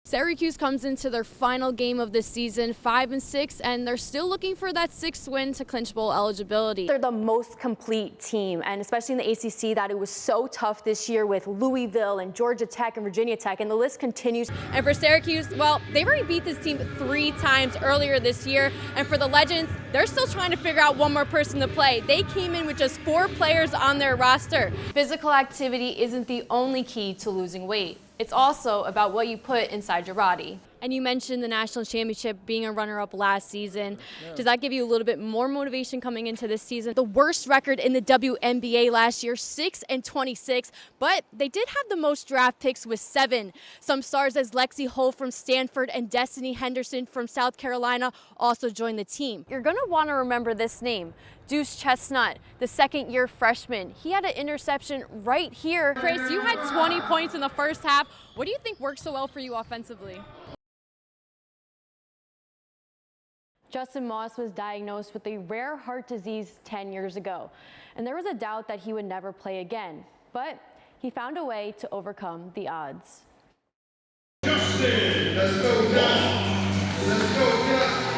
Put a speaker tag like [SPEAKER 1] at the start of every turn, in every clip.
[SPEAKER 1] Syracuse comes into their final game of the season, 5-6, and they're still looking for that 6th win to clinch bowl eligibility.
[SPEAKER 2] They're the most complete team, and especially in the ACC, that it was so tough this year with Louisville and Georgia Tech and Virginia Tech, and the list continues.
[SPEAKER 1] And for Syracuse, well, they've already beat this team 3 times earlier this year, and for the Legends, they're still trying to figure out one more person to play. They came in with just 4 players on their roster. Physical activity isn't the only key to losing weight. It's also about what you put inside your body. And you mentioned the national championship, being a runner-up last season. Does that give you a little bit more motivation coming into this season? The worst record in the WNBA last year, 6-26, but they did have the most draft picks with 7. Some stars as Lexi Hull from Stanford and Destiny Henderson from South Carolina also joined the team. You're gonna wanna remember this name. Deuce Chestnut, the second-year freshman. He had an interception right here. Chris, you had 20 points in the first half. What do you think worked so well for you offensively? Justin Moss was diagnosed with a rare heart disease 10 years ago, and there was a doubt that he would never play again, but he found a way to overcome the odds.
[SPEAKER 3] Justin, let's go, Justin. Let's go, Justin.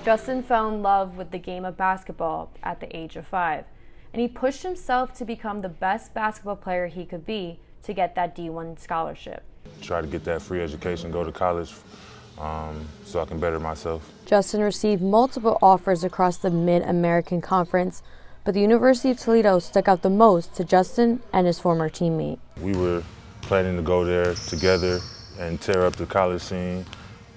[SPEAKER 1] Justin fell in love with the game of basketball at the age of 5, and he pushed himself to become the best basketball player he could be to get that D1 scholarship.
[SPEAKER 4] Try to get that free education, go to college, so I can better myself.
[SPEAKER 1] Justin received multiple offers across the Mid-American Conference, but the University of Toledo stuck out the most to Justin and his former teammate.
[SPEAKER 4] We were planning to go there together and tear up the college scene.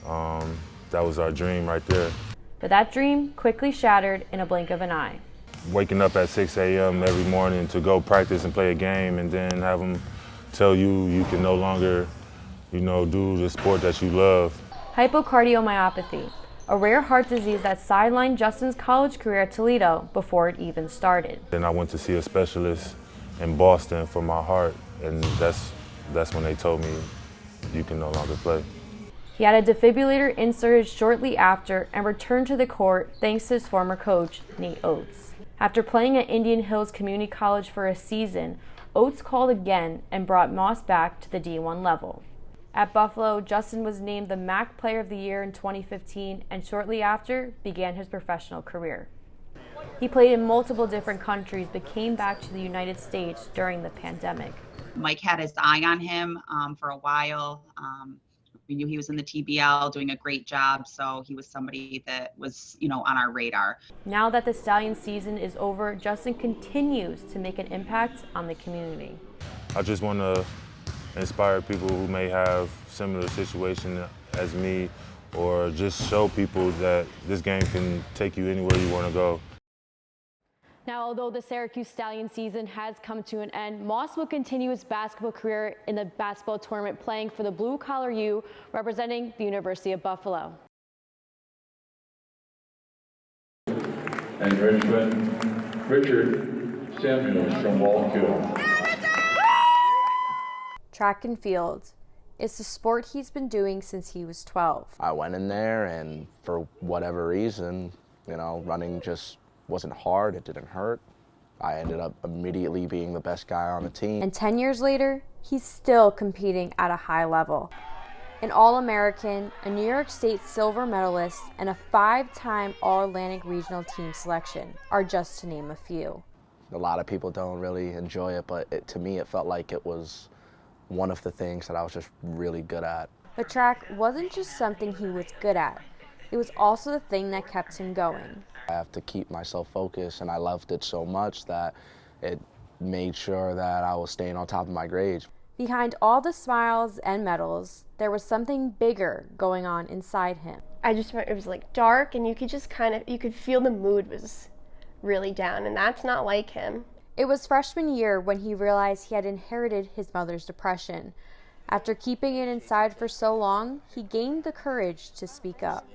[SPEAKER 4] That was our dream right there.
[SPEAKER 1] But that dream quickly shattered in a blink of an eye.
[SPEAKER 4] Waking up at 6 a.m. every morning to go practice and play a game, and then have them tell you you can no longer, do the sport that you love.
[SPEAKER 1] Hypocardiomyopathy, a rare heart disease that sidelined Justin's college career at Toledo before it even started.
[SPEAKER 4] Then I went to see a specialist in Boston for my heart, and that's when they told me you can no longer play.
[SPEAKER 1] He had a defibrillator inserted shortly after and returned to the court thanks to his former coach, Nate Oates. After playing at Indian Hills Community College for a season, Oates called again and brought Moss back to the D1 level. At Buffalo, Justin was named the MAC Player of the Year in 2015 and shortly after began his professional career. He played in multiple different countries but came back to the United States during the pandemic.
[SPEAKER 5] Mike had his eye on him for a while. We knew he was in the TBL doing a great job, so he was somebody that was, on our radar.
[SPEAKER 1] Now that the Stallion season is over, Justin continues to make an impact on the community.
[SPEAKER 4] I just want to inspire people who may have similar situation as me, or just show people that this game can take you anywhere you want to go.
[SPEAKER 1] Now, although the Syracuse Stallion season has come to an end, Moss will continue his basketball career in the basketball tournament, playing for the Blue Collar U, representing the University of Buffalo.
[SPEAKER 6] And Richard Samuels from Wallkill.
[SPEAKER 1] Track and field. It's the sport he's been doing since he was 12.
[SPEAKER 7] I went in there, and for whatever reason, running just wasn't hard, it didn't hurt. I ended up immediately being the best guy on the team.
[SPEAKER 1] And 10 years later, he's still competing at a high level. An All-American, a New York State silver medalist, and a 5-time All-Atlantic Regional Team selection are just to name a few.
[SPEAKER 7] A lot of people don't really enjoy it, but to me it felt like it was one of the things that I was just really good at.
[SPEAKER 1] But track wasn't just something he was good at. It was also the thing that kept him going.
[SPEAKER 7] I have to keep myself focused, and I loved it so much that it made sure that I was staying on top of my grades.
[SPEAKER 1] Behind all the smiles and medals, there was something bigger going on inside him.
[SPEAKER 8] It was like dark, and you could just you could feel the mood was really down, and that's not like him.
[SPEAKER 1] It was freshman year when he realized he had inherited his mother's depression. After keeping it inside for so long, he gained the courage to speak up.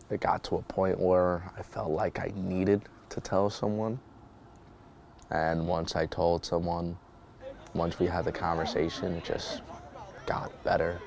[SPEAKER 7] It got to a point where I felt like I needed to tell someone. And once I told someone, once we had the conversation, it just got better.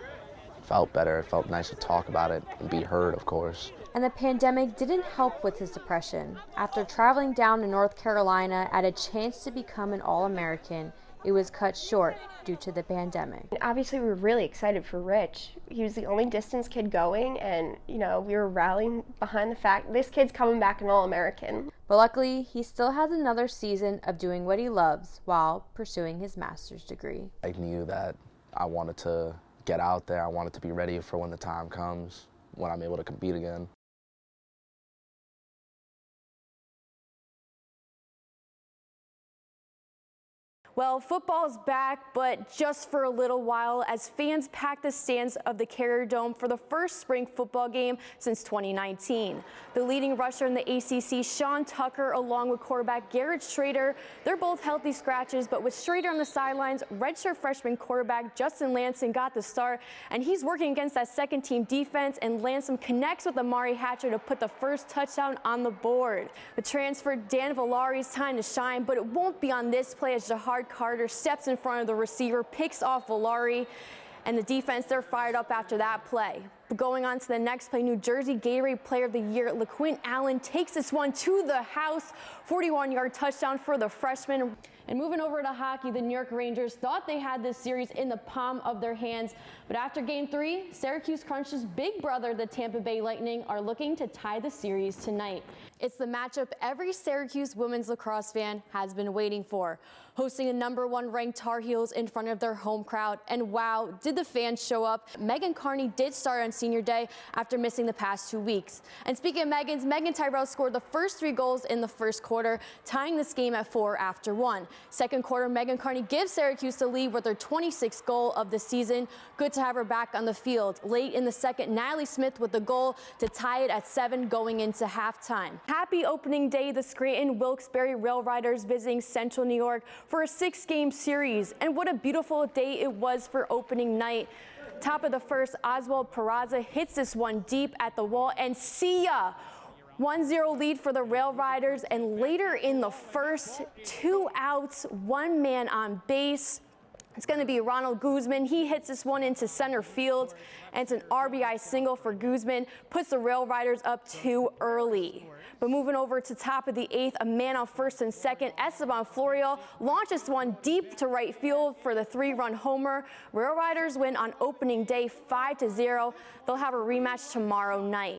[SPEAKER 7] It felt better. It felt nice to talk about it and be heard, of course.
[SPEAKER 1] And the pandemic didn't help with his depression. After traveling down to North Carolina at a chance to become an All-American,
[SPEAKER 2] it was cut short due to the pandemic.
[SPEAKER 8] Obviously, we were really excited for Rich. He was the only distance kid going, and we were rallying behind the fact this kid's coming back an All-American.
[SPEAKER 2] But luckily, he still has another season of doing what he loves while pursuing his master's degree.
[SPEAKER 7] I knew that I wanted to get out there. I wanted to be ready for when the time comes, when I'm able to compete again.
[SPEAKER 2] Well, football's back, but just for a little while as fans pack the stands of the Carrier Dome for the first spring football game since 2019. The leading rusher in the ACC, Sean Tucker, along with quarterback Garrett Schrader, they're both healthy scratches, but with Schrader on the sidelines, redshirt freshman quarterback Justin Lanson got the start, and he's working against that second-team defense, and Lanson connects with Amari Hatcher to put the first touchdown on the board. The transfer Dan Villari's time to shine, but it won't be on this play as Jahar Carter steps in front of the receiver, picks off Villari, and the defense, they're fired up after that play. But going on to the next play, New Jersey Gatorade Player of the Year, LaQuint Allen takes this one to the house, 41-yard touchdown for the freshman. And moving over to hockey, the New York Rangers thought they had this series in the palm of their hands, but after Game 3, Syracuse Crunch's big brother, the Tampa Bay Lightning, are looking to tie the series tonight. It's the matchup every Syracuse women's lacrosse fan has been waiting for, hosting the #1 ranked Tar Heels in front of their home crowd. And wow, did the fans show up. Megan Carney did start on senior day after missing the past 2 weeks. And speaking of Megan Tyrell scored the first 3 goals in the first quarter, tying this game at 4 after 1. Second quarter, Megan Carney gives Syracuse the lead with her 26th goal of the season. Good to have her back on the field. Late in the second, Natalie Smith with the goal to tie it at 7 going into halftime. Happy opening day, the Scranton Wilkes-Barre Rail Riders visiting Central New York for a 6-game series. And what a beautiful day it was for opening night. Top of the first, Oswald Peraza hits this one deep at the wall, and see ya! 1-0 lead for the Rail Riders, and later in the first, 2 outs, 1 man on base. It's going to be Ronald Guzman. He hits this one into center field, and it's an RBI single for Guzman, puts the Rail Riders up 2 early. But moving over to top of the 8th, a man on first and second, Esteban Florio launches one deep to right field for the 3-run homer. Rail Riders win on opening day 5-0. They'll have a rematch tomorrow night.